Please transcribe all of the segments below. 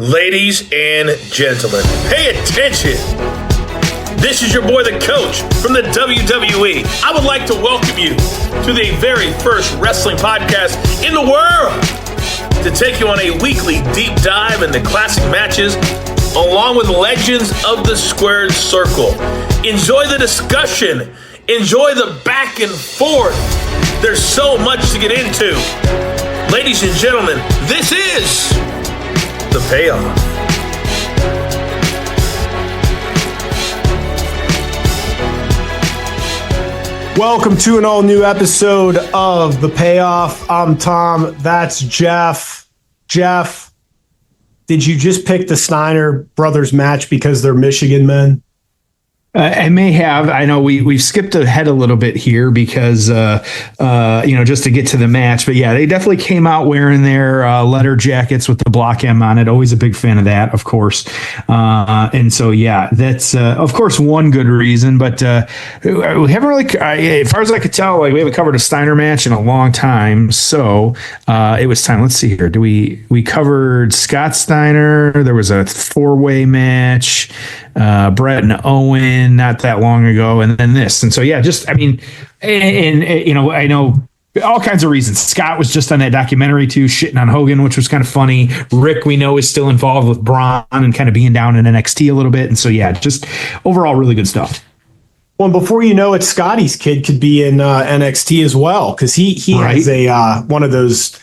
Ladies and gentlemen, pay attention. This is your boy, the coach from the WWE. I would like to welcome you to the very first wrestling podcast in the world to take you on a weekly deep dive into classic matches along with legends of the squared circle. Enjoy the discussion. Enjoy the back and forth. There's so much to get into. Ladies and gentlemen, this is The Payoff. Welcome to an all-new episode of The Payoff. I'm Tom. That's Jeff. Jeff, did you just pick the Steiner brothers match because they're Michigan men? I may have. I know we've skipped ahead a little bit here because, just to get to the match. But yeah, they definitely came out wearing their leather jackets with the block M on it. Always a big fan of that, of course. And so, yeah, that's, of course, one good reason. But we haven't really, as far as I could tell, we haven't covered a Steiner match in a long time. So it was time. Let's see here. We covered Scott Steiner. There was a 4-way match. Brett and Owen not that long ago, and then this. And so, yeah, I know all kinds of reasons. Scott was just on that documentary too, shitting on Hogan, which was kind of funny. Rick, we know, is still involved with Braun and kind of being down in NXT a little bit. And so, yeah, just overall really good stuff. Well, before you know it, Scotty's kid could be in NXT as well, because he has a one of those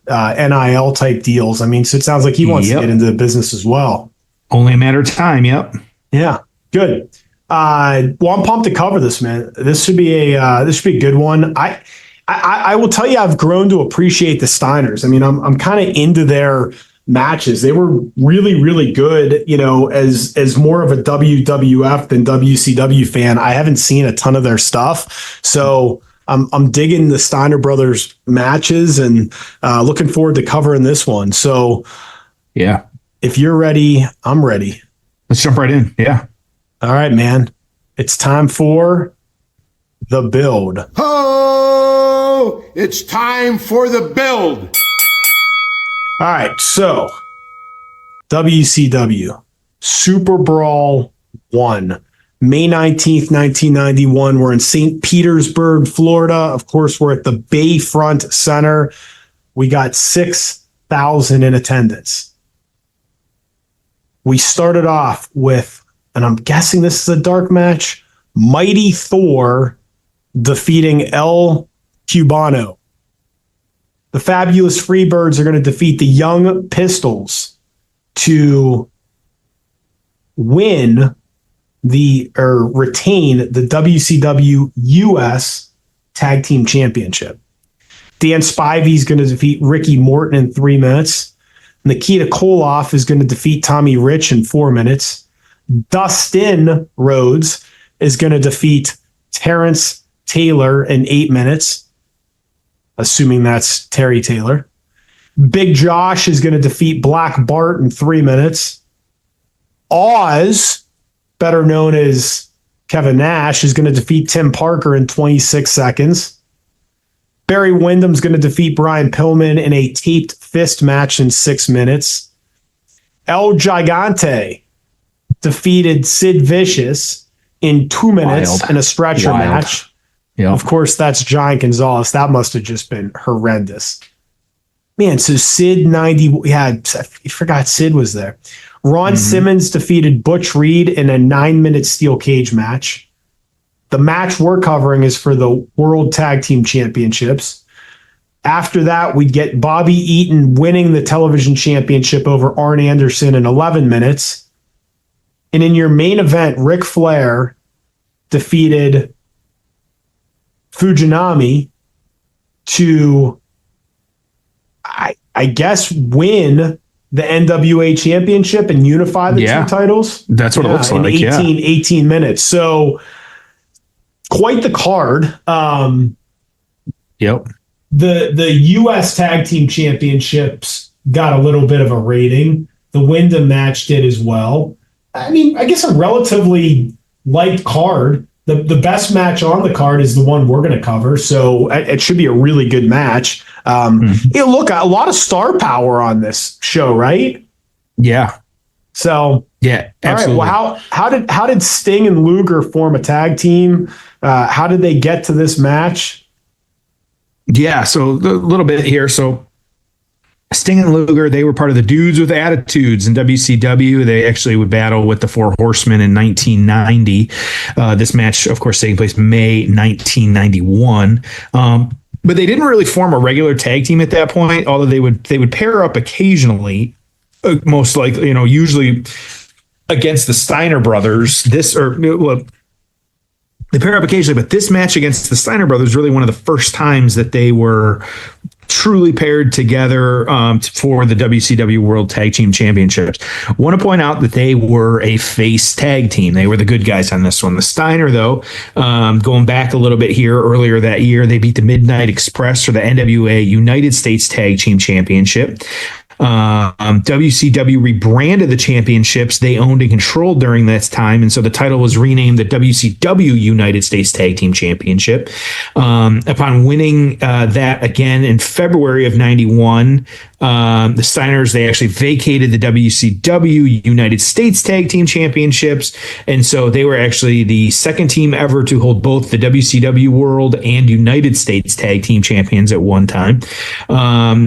NIL type deals. I mean, so it sounds like he wants to get into the business as well. Only a matter of time. Yep. Yeah, good. I'm pumped to cover this, man. This should be a good one. I will tell you, I've grown to appreciate the Steiners. I mean, I'm kind of into their matches. They were really, really good. You know, as more of a WWF than WCW fan, I haven't seen a ton of their stuff, so I'm digging the Steiner brothers matches and looking forward to covering this one. So, yeah, if you're ready, I'm ready. Let's jump right in. Yeah. All right, man. It's time for the build. Oh, it's time for the build. All right. So, WCW SuperBrawl 1, May 19th, 1991. We're in St. Petersburg, Florida. Of course, we're at the Bayfront Center. We got 6,000 in attendance. We started off with, and I'm guessing this is a dark match, Mighty Thor defeating El Cubano. The Fabulous Freebirds are going to defeat the Young Pistols to retain the WCW US Tag Team Championship. Dan Spivey is going to defeat Ricky Morton in 3 minutes. Nikita Koloff is going to defeat Tommy Rich in 4 minutes. Dustin Rhodes is going to defeat Terrence Taylor in 8 minutes, assuming that's Terry Taylor. Big Josh is going to defeat Black Bart in 3 minutes. Oz, better known as Kevin Nash, is going to defeat Tim Parker in 26 seconds. Barry Windham's going to defeat Brian Pillman in a taped fist match in 6 minutes. El Gigante defeated Sid Vicious in 2 minutes in a stretcher match. Yep. Of course, that's Giant Gonzalez. That must have just been horrendous. Man, so Sid 90, I forgot Sid was there. Ron Simmons defeated Butch Reed in a 9-minute steel cage match. The match we're covering is for the World Tag Team Championships. After that, we'd get Bobby Eaton winning the television championship over Arn Anderson in 11 minutes. And in your main event, Ric Flair defeated Fujinami to, I guess, win the NWA championship and unify the two titles. That's what it looks like. In 18 minutes. So, quite the card. Yep. The U.S. Tag Team Championships got a little bit of a rating. The Wyndham match did as well. I mean, I guess a relatively light card. The best match on the card is the one we're going to cover, so it should be a really good match. Look, a lot of star power on this show, right? Yeah. So Yeah, absolutely. all right. Well, how did Sting and Luger form a tag team? How did they get to this match? Yeah, so a little bit here. So Sting and Luger, they were part of the Dudes with Attitudes in WCW. They actually would battle with the Four Horsemen in 1990. This match, of course, taking place May 1991. But they didn't really form a regular tag team at that point, although they would pair up occasionally, most likely, usually against the Steiner brothers. They pair up occasionally, but this match against the Steiner brothers really one of the first times that they were truly paired together for the WCW World Tag Team Championships. Want to point out that they were a face tag team. They were the good guys on this one. The Steiner, though, going back a little bit here, earlier that year, they beat the Midnight Express for the NWA United States Tag Team Championship. WCW rebranded the championships they owned and controlled during this time, and so the title was renamed the WCW United States Tag Team Championship. Upon winning that again in February of 91, the Steiners, they actually vacated the WCW United States Tag Team Championships, and so they were actually the second team ever to hold both the WCW World and United States Tag Team Champions at one time.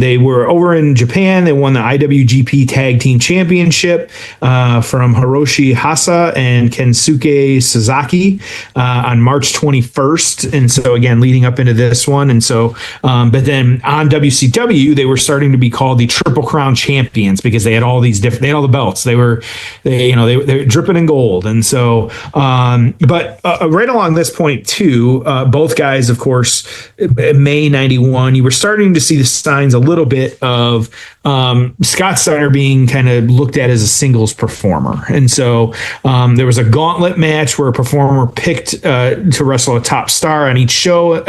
They were over in Japan. They won the IWGP Tag Team Championship from Hiroshi Hasa and Kensuke Sasaki on March 21st. And so again, leading up into this one. And so, but then on WCW, they were starting to be called the Triple Crown Champions because they had all these different, they had all the belts. They were dripping in gold. And so, but right along this point too, both guys, of course, May 91, you were starting to see the signs a little bit of Scott Steiner being kind of looked at as a singles performer. And so there was a gauntlet match where a performer picked to wrestle a top star on each show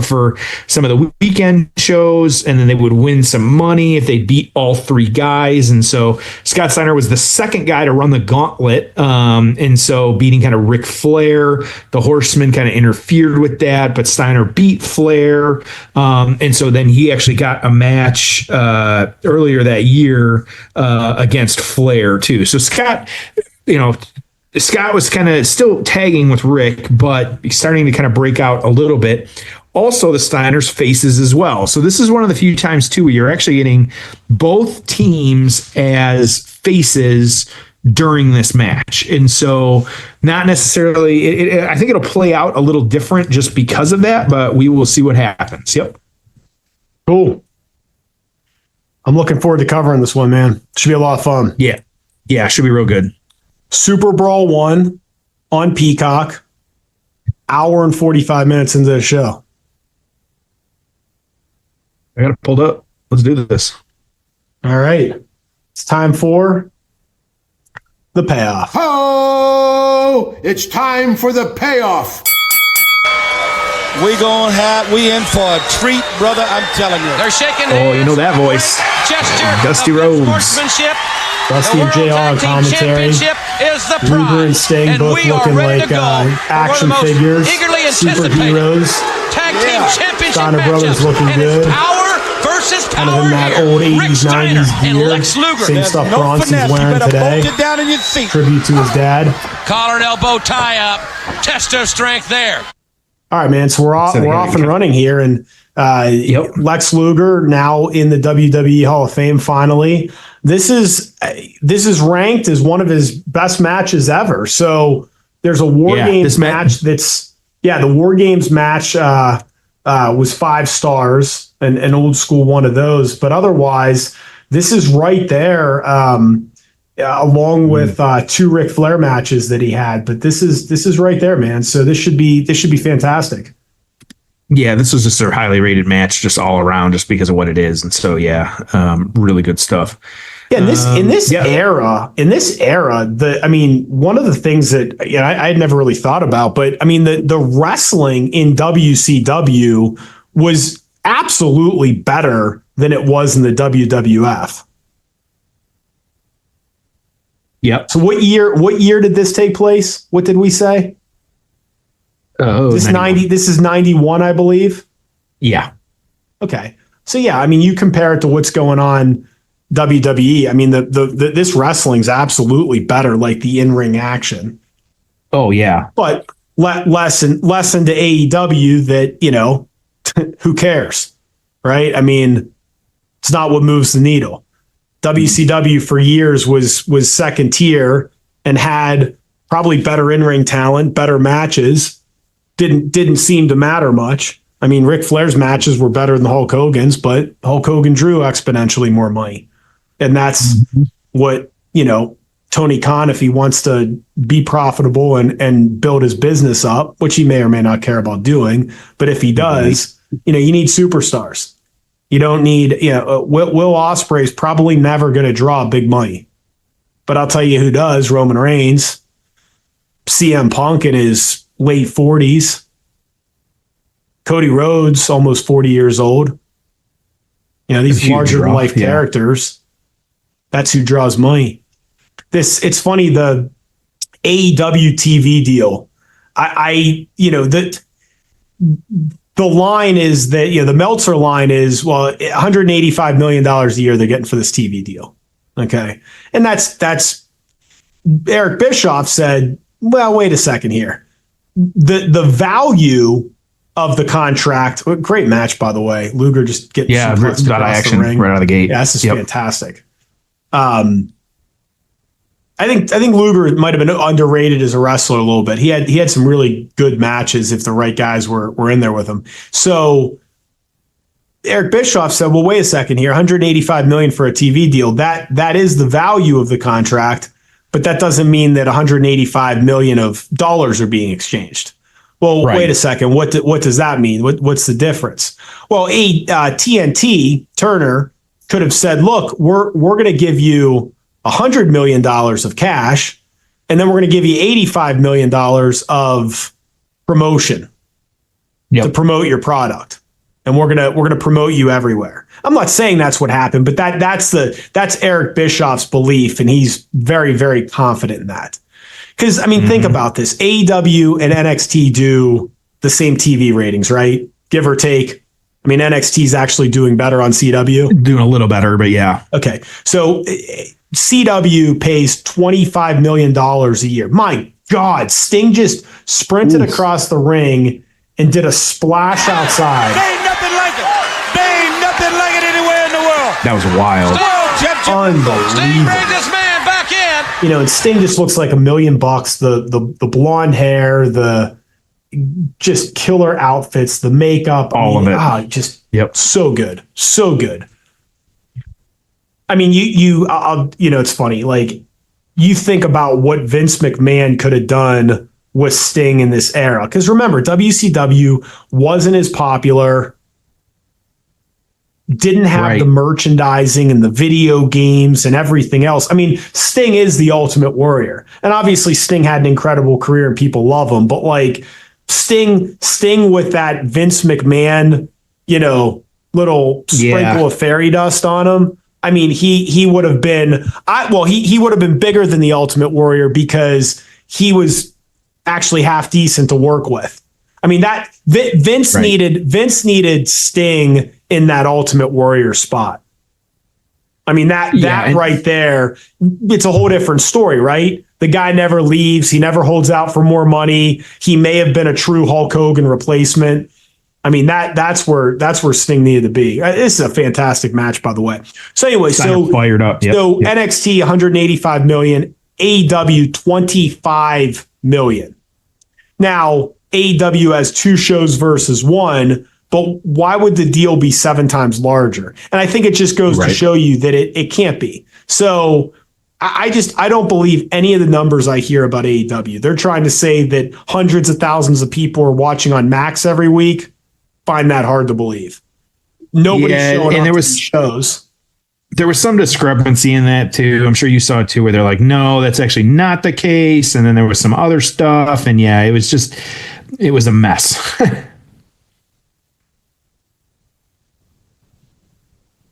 for some of the weekend shows, and then they would win some money if they beat all three guys. And so Scott Steiner was the second guy to run the gauntlet. And so beating kind of Ric Flair, the Horsemen kind of interfered with that, but Steiner beat Flair. And so then he actually got a match earlier that year against Flair too. So Scott was kind of still tagging with Rick, but starting to kind of break out a little bit. Also, the Steiners faces as well. So this is one of the few times too where you're actually getting both teams as faces during this match. And so not necessarily, I think it'll play out a little different just because of that, but we will see what happens. Yep. Cool. I'm looking forward to covering this one, man. Should be a lot of fun. Yeah. Yeah, should be real good. SuperBrawl 1 on Peacock, hour and 45 minutes into the show. I got it pulled up. Let's do this. All right. It's time for the payoff. Oh, it's time for the payoff. We in for a treat, brother. I'm telling you. They're shaking hands. Oh, you know that voice. Gesture Dusty Rhodes. Sportsmanship. Dusty and JR on commentary. Luger and Sting both looking like action figures. Superheroes. Tag team championship Steiner brothers looking good. Power versus power. Kind of in that old 80s, 90s gear. Same stuff Bronson's wearing today. Tribute to his dad. Collar and elbow tie up. Test of strength there. All right, man. So we're off and running here, and Lex Luger now in the WWE Hall of Fame. Finally, this is ranked as one of his best matches ever. So there's a War Games match the War Games match was 5 stars, an old school one of those. But otherwise, this is right there. Along with 2 Ric Flair matches that he had, but this is right there, man. So this should be fantastic. Yeah, this was just a highly rated match, just all around, just because of what it is, and so really good stuff. Yeah, in this era, one of the things that I had never really thought about, but I mean the wrestling in WCW was absolutely better than it was in the WWF. Yep. So what year did this take place? What did we say? This is 91, I believe. Yeah. Okay. So yeah, I mean, you compare it to what's going on WWE. I mean, this wrestling's absolutely better, like the in-ring action. Oh yeah. But lesson to AEW that, who cares, right? I mean, it's not what moves the needle. WCW for years was second tier and had probably better in-ring talent, better matches. Didn't seem to matter much. I mean, Ric Flair's matches were better than Hulk Hogan's, but Hulk Hogan drew exponentially more money. And that's what, Tony Khan, if he wants to be profitable and build his business up, which he may or may not care about doing, but if he does, you need superstars. You don't need, Will Ospreay's probably never going to draw big money. But I'll tell you who does, Roman Reigns, CM Punk in his late 40s, Cody Rhodes, almost 40 years old. These larger-than-life characters, that's who draws money. It's funny, the AEW TV deal. The line is that, the Meltzer line is, well, $185 million a year they're getting for this TV deal. Okay. And that's Eric Bischoff said, well, wait a second here. The value of the contract, great match, by the way. Luger just getting got action right out of the gate. Yeah, this is fantastic. I think Luger might have been underrated as a wrestler a little bit. He had some really good matches if the right guys were in there with him. So Eric Bischoff said, well, wait a second here, $185 million for a TV deal. That is the value of the contract, but that doesn't mean that $185 million of dollars are being exchanged. Well, wait a second. What does that mean? What's the difference? Well, TNT, Turner, could have said, look, we're going to give you $100 million of cash, and then we're going to give you $85 million of promotion to promote your product. And we're going to promote you everywhere. I'm not saying that's what happened, but that's Eric Bischoff's belief, and he's very, very confident in that. Because, I mean, think about this. AEW and NXT do the same TV ratings, right? Give or take. I mean, NXT is actually doing better on CW. Doing a little better, but yeah. Okay. So CW pays $25 million a year. My God, Sting just sprinted across the ring and did a splash outside. There ain't nothing like it. There ain't nothing like it anywhere in the world. That was wild. Unbelievable. Sting brings this man back in. And Sting just looks like $1 million. The blonde hair, the just killer outfits, the makeup, all of it. So good, so good. I mean, it's funny. Like, you think about what Vince McMahon could have done with Sting in this era, because remember, WCW wasn't as popular. Didn't have the merchandising and the video games and everything else. I mean, Sting is the Ultimate Warrior. And obviously Sting had an incredible career and people love him. But like Sting with that Vince McMahon, little sprinkle of fairy dust on him. I mean, he would have been, he would have been bigger than the Ultimate Warrior because he was actually half decent to work with. I mean, that Vince needed Sting in that Ultimate Warrior spot. I mean, that right there, it's a whole different story, right? The guy never leaves. He never holds out for more money. He may have been a true Hulk Hogan replacement. I mean, that's where Sting needed to be. This is a fantastic match, by the way. So anyway, Steiner fired up. NXT $185 million, AEW $25 million. Now, AEW has 2 shows versus 1, but why would the deal be 7 times larger? And I think it just goes to show you that it can't be. So I don't believe any of the numbers I hear about AEW. They're trying to say that hundreds of thousands of people are watching on Max every week. Find that hard to believe. Nobody's showing up to shows. There was some discrepancy in that too. I'm sure you saw it too, where they're like, no, that's actually not the case. And then there was some other stuff. And it was a mess.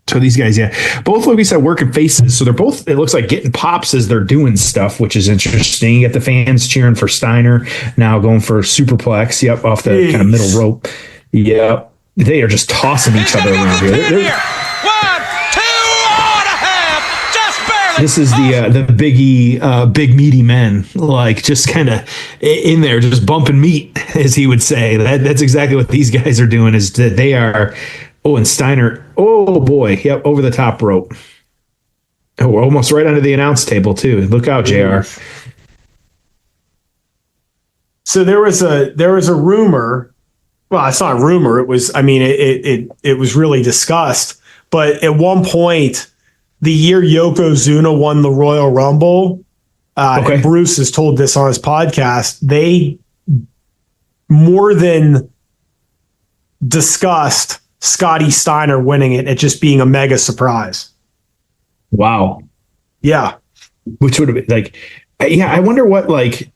So these guys, both, like we said, working faces. So they're both, it looks like, getting pops as they're doing stuff, which is interesting. You got the fans cheering for Steiner, now going for Superplex, off the kind of middle rope. Yep. They are just tossing each other around here. One, two, on a hell. This is the big meaty men, like just kind of in there, just bumping meat, as he would say. That's exactly what these guys are doing. Is that they are? Oh, and Steiner. Oh boy, yep, over the top rope. Oh, we're almost right under the announce table too. Look out, JR. So there was a rumor. Well, it's not a rumor. It was. I mean, it was really discussed. But at one point, the year Yokozuna won the Royal Rumble, and Bruce has told this on his podcast, they more than discussed Scotty Steiner winning it at just being a mega surprise. Wow. Yeah. Which would have been like, yeah, I wonder what, like,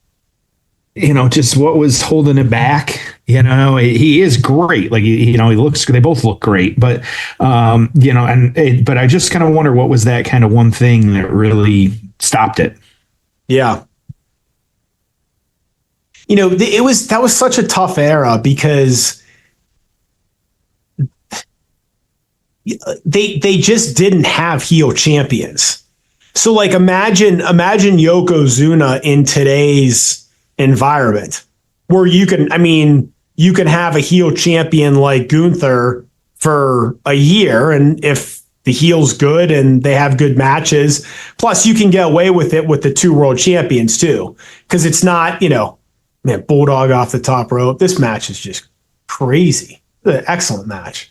just what was holding it back. He is great. Like, he looks, they both look great, but, but I just kind of wonder what was that kind of one thing that really stopped it. Yeah. That was such a tough era because they just didn't have heel champions. So like, imagine Yokozuna in today's environment where you can have a heel champion like Gunther for a year, and if the heel's good and they have good matches, plus you can get away with it with the 2 world champions too, because it's not, Bulldog off the top rope. This match is just crazy. An excellent match.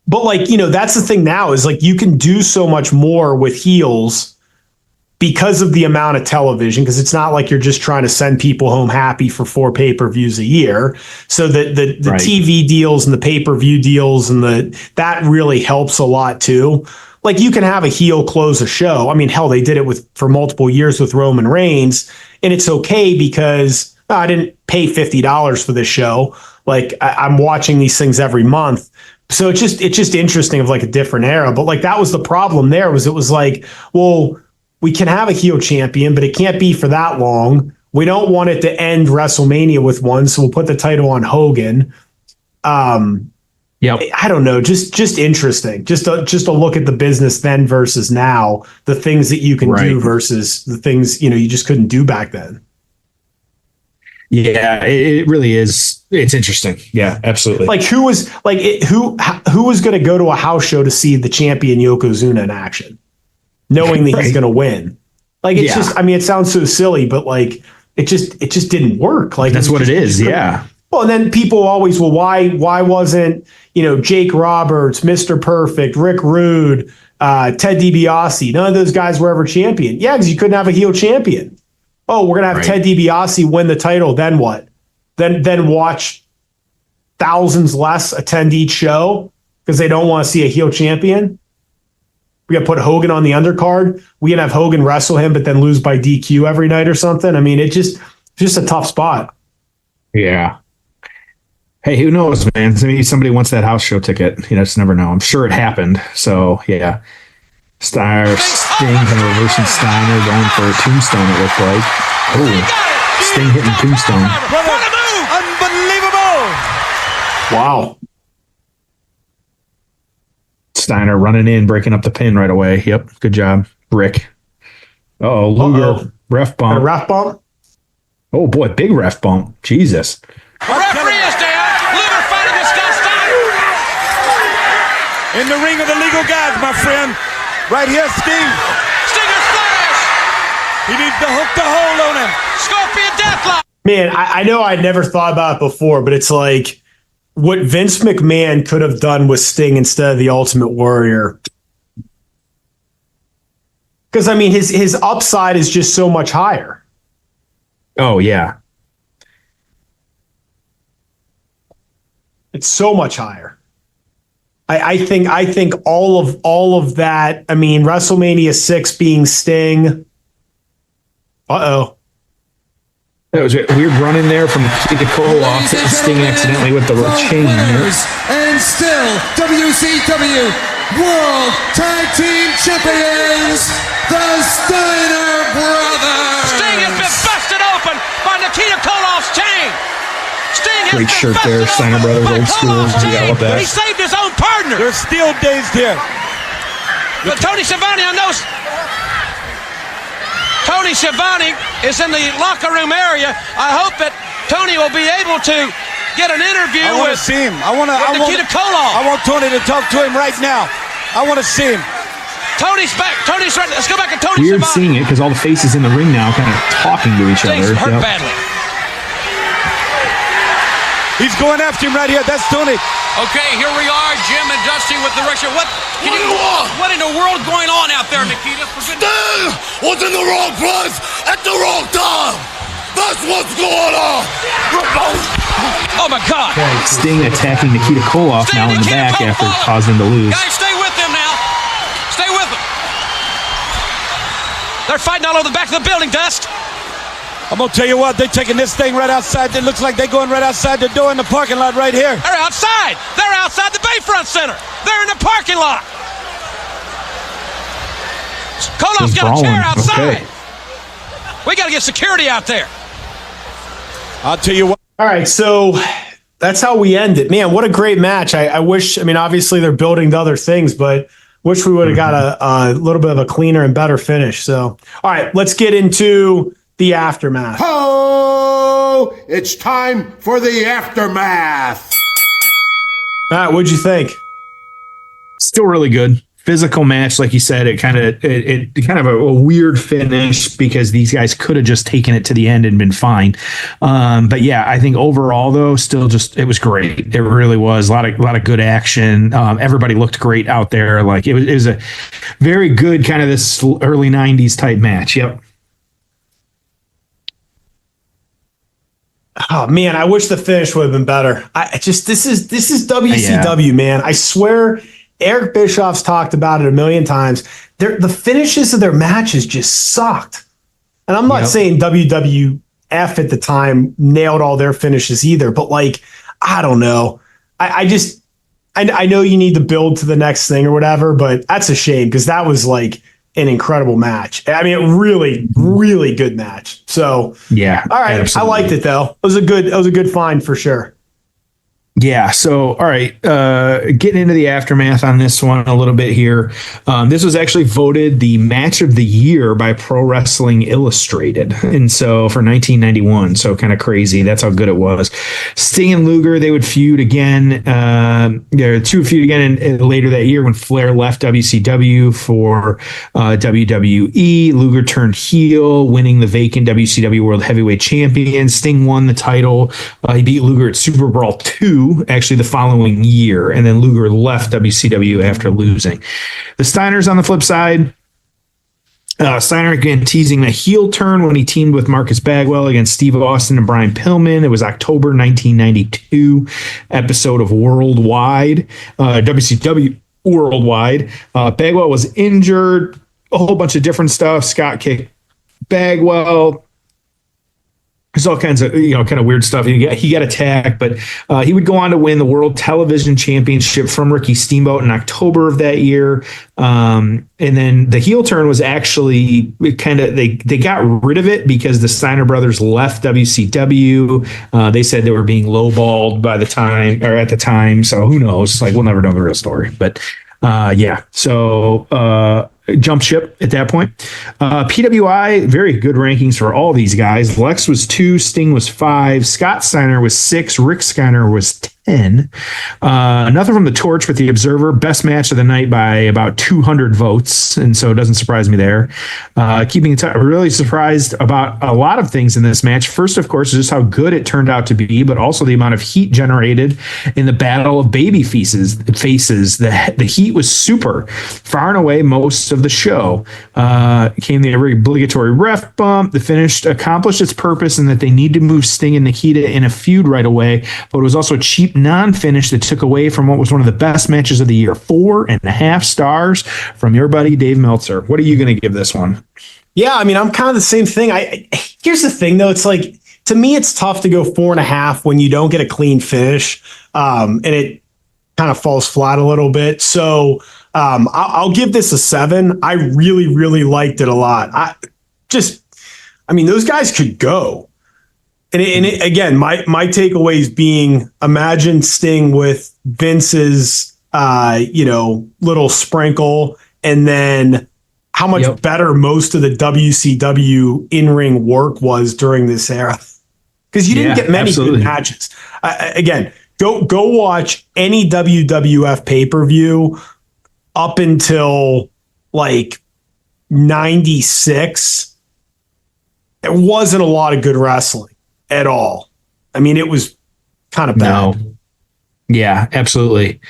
But like, that's the thing now is like you can do so much more with heels because of the amount of television, because it's not like you're just trying to send people home happy for 4 pay-per-views a year. So the right. TV deals and the pay-per-view deals and that really helps a lot too. Like you can have a heel close a show. I mean, hell, they did it for multiple years with Roman Reigns, and it's okay because I didn't pay $50 for this show. Like I'm watching these things every month. So it's just interesting of like a different era. But like that was the problem there it was like, well, we can have a heel champion, but it can't be for that long. We don't want it to end WrestleMania with one, so we'll put the title on Hogan. Yep. I don't know, just interesting. Just to look at the business then versus now, the things that you can do versus the things you just couldn't do back then. Yeah, it really is. It's interesting. Yeah, absolutely. Like who was going to go to a house show to see the champion Yokozuna in action, knowing that he's going to win? Like it's just. I mean, it sounds so silly, but like it just didn't work. Like that's what it is. Yeah. Well, and then people always, why wasn't Jake Roberts, Mr. Perfect, Rick Rude, Ted DiBiase? None of those guys were ever champion. Yeah, because you couldn't have a heel champion. Oh, we're gonna have Ted DiBiase win the title. Then what? Then watch thousands less attend each show because they don't want to see a heel champion. We got to put Hogan on the undercard. We can have Hogan wrestle him, but then lose by DQ every night or something. I mean, it's just a tough spot. Yeah. Hey, who knows, man? Maybe somebody wants that house show ticket. You just never know. I'm sure it happened. So yeah. Sting kind of reversing Steiner, going for a tombstone, it looked like. Oh, Sting hitting tombstone. Unbelievable! Wow. Steiner running in, breaking up the pin right away. Yep, good job, Rick. Oh, Luger, ref bump. A ref bump? Oh boy, big ref bump. Jesus. The referee is down. Luger fighting with Scott Steiner. In the ring of the legal guys, my friend. Right here, Sting. Stinger splash. He needs to hook the hole on him. Scorpion deathlock. Man, I know I'd never thought about it before, but it's like what Vince McMahon could have done with Sting instead of the Ultimate Warrior. Because, I mean, his upside is just so much higher. Oh, yeah. It's so much higher. I think all of that. I mean, WrestleMania 6 being Sting. Uh-oh. That was a weird run in there from Cole off to Sting accidentally with the chain. And still WCW World Tag Team Champions, the Steiner Brothers. Sting has been busted open by Nikita Koloff's chain. Sting Great shirt there, Steiner Brothers, old school. Yeah, I love that. He saved his own partner. There's still dazed here. but Tony Schiavone, I know. Tony Schiavone is in the locker room area. I hope that Tony will be able to get an interview with see him. Nikita Koloff. I want Tony to talk to him right now. I want to see him. Tony's back. Tony's right. Let's go back to Tony Weird Schiavone. seeing it because all the faces in the ring now kind of talking to each Things other. hurt badly. He's going after him right here. That's Tony. Okay, here we are, Jim and Dusty with the Russia. What in the world going on out there, Nikita? Sting was in the wrong place at the wrong time. That's what's going on. Oh my God! Sting attacking Nikita Koloff now in the back after causing him to lose. Guys, stay with them now. Stay with them. They're fighting all over the back of the building, Dust. I'm going to tell you what, they're taking this thing right outside. It looks like they're going right outside the door in the parking lot right here. They're outside. They're outside the Bayfront Center. They're in the parking lot. Koloff's got a chair outside. Okay. We got to get security out there. I'll tell you what. All right, so that's how we end it. Man, what a great match. I wish, obviously they're building to other things, but wish we would have got a little bit of a cleaner and better finish. So, all right, let's get into the aftermath. Oh, it's time for the aftermath. Matt, what'd you think? Still really good. Physical match, like you said, it kind of a weird finish because these guys could have just taken it to the end and been fine. But yeah, I think overall though, still it was great. It really was a lot of good action. Everybody looked great out there. Like it was a very good kind of this early 90s type match. Yep. Oh man, I wish the finish would have been better. This is WCW, man. I swear Eric Bischoff's talked about it a million times. The finishes of their matches just sucked. And I'm not saying WWF at the time nailed all their finishes either, but like, I don't know. I know you need to build to the next thing or whatever, but that's a shame because that was like an incredible match. I mean, a really, really good match. So yeah, all right. Absolutely. I liked it though. It was a good find for sure. Yeah. So, all right. Getting into the aftermath on this one a little bit here. This was actually voted the match of the year by Pro Wrestling Illustrated. And so for 1991, so kind of crazy. That's how good it was. Sting and Luger, they would feud again. Feud again later that year when Flair left WCW for WWE. Luger turned heel, winning the vacant WCW World Heavyweight Champion. Sting won the title. He beat Luger at SuperBrawl 2. Actually the following year, and then Luger left WCW after losing. The Steiners on the flip side, Steiner again teasing a heel turn when he teamed with Marcus Bagwell against Steve Austin and Brian Pillman. It was October 1992 episode of Worldwide, WCW Worldwide. Bagwell was injured, a whole bunch of different stuff. Scott kicked Bagwell. There's all kinds of kind of weird stuff. He got attacked, but he would go on to win the World Television Championship from Ricky Steamboat in October of that year. And then the heel turn was actually they got rid of it because the Steiner brothers left WCW. They said they were being lowballed at the time. So who knows? Like we'll never know the real story. But yeah. So jump ship at that point. PWI, very good rankings for all these guys. Lex was 2, Sting was 5, Scott Steiner was 6, Rick Steiner was 10. Nothing from the Torch with the Observer. Best match of the night by about 200 votes, and so it doesn't surprise me there. Keeping it really surprised about a lot of things in this match. First, of course, is just how good it turned out to be, but also the amount of heat generated in the battle of baby faces. The heat was super. Far and away most of the show. Came the obligatory ref bump. The finish accomplished its purpose in that they need to move Sting and Nikita in a feud right away, but it was also a cheap non-finish that took away from what was one of the best matches of the year. 4.5 stars from your buddy Dave Meltzer. What are you going to give this one? Yeah, I mean, I'm kind of the same thing. Here's the thing, though. It's like, to me, it's tough to go 4.5 when you don't get a clean finish, and it kind of falls flat a little bit. So I'll give this a 7. I really, really liked it a lot. Those guys could go. And again, my takeaways being, imagine Sting with Vince's, little sprinkle and then how much better most of the WCW in-ring work was during this era. Because you didn't get many good matches. Again, go watch any WWF pay-per-view up until like 96. There wasn't a lot of good wrestling at all. I mean, it was kind of bad. No. Yeah, absolutely.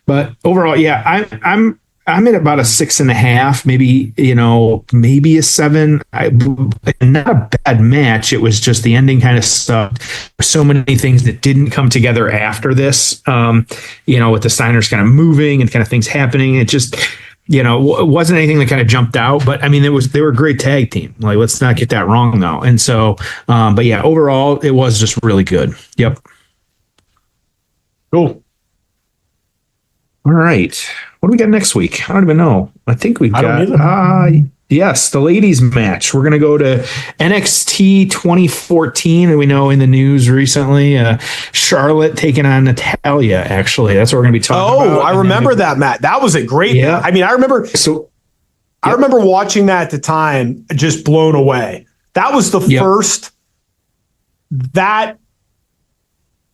But overall, yeah, I'm at about a 6.5, maybe a 7. Not a bad match. It was just the ending kind of sucked. So many things that didn't come together after this, with the Steiners kind of moving and kind of things happening. It just, it wasn't anything that kind of jumped out. But I mean, they were a great tag team. Like, let's not get that wrong though. And so, but yeah, overall, it was just really good. Yep. Cool. All right. What do we got next week? I don't even know. I think we've got, yes, the ladies match. We're going to go to NXT 2014. And we know in the news recently, Charlotte taking on Natalya, actually. That's what we're going to be talking about. Oh, I remember that, Matt. That was a great match. I mean, I remember watching that at the time, just blown away. That was the first that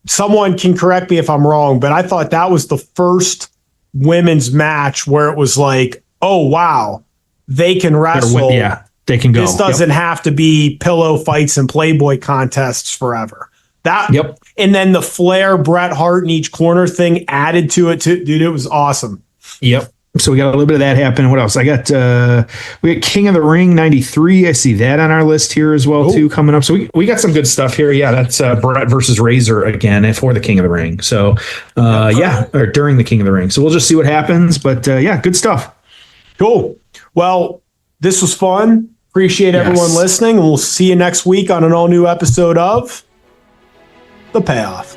someone can correct me if I'm wrong, but I thought that was the first women's match where it was like, oh, wow, they can wrestle. They can go. This doesn't have to be pillow fights and Playboy contests forever. And then the Flair, Bret Hart in each corner thing added to it too. Dude, it was awesome. Yep. So we got a little bit of that happen. What else? We got King of the Ring 93. I see that on our list here as well too, coming up. So we got some good stuff here. Yeah, that's Brett versus Razor again for the King of the Ring. So or during the King of the Ring. So we'll just see what happens. But good stuff. Cool. Well, this was fun. Appreciate everyone listening, and we'll see you next week on an all new episode of The Payoff.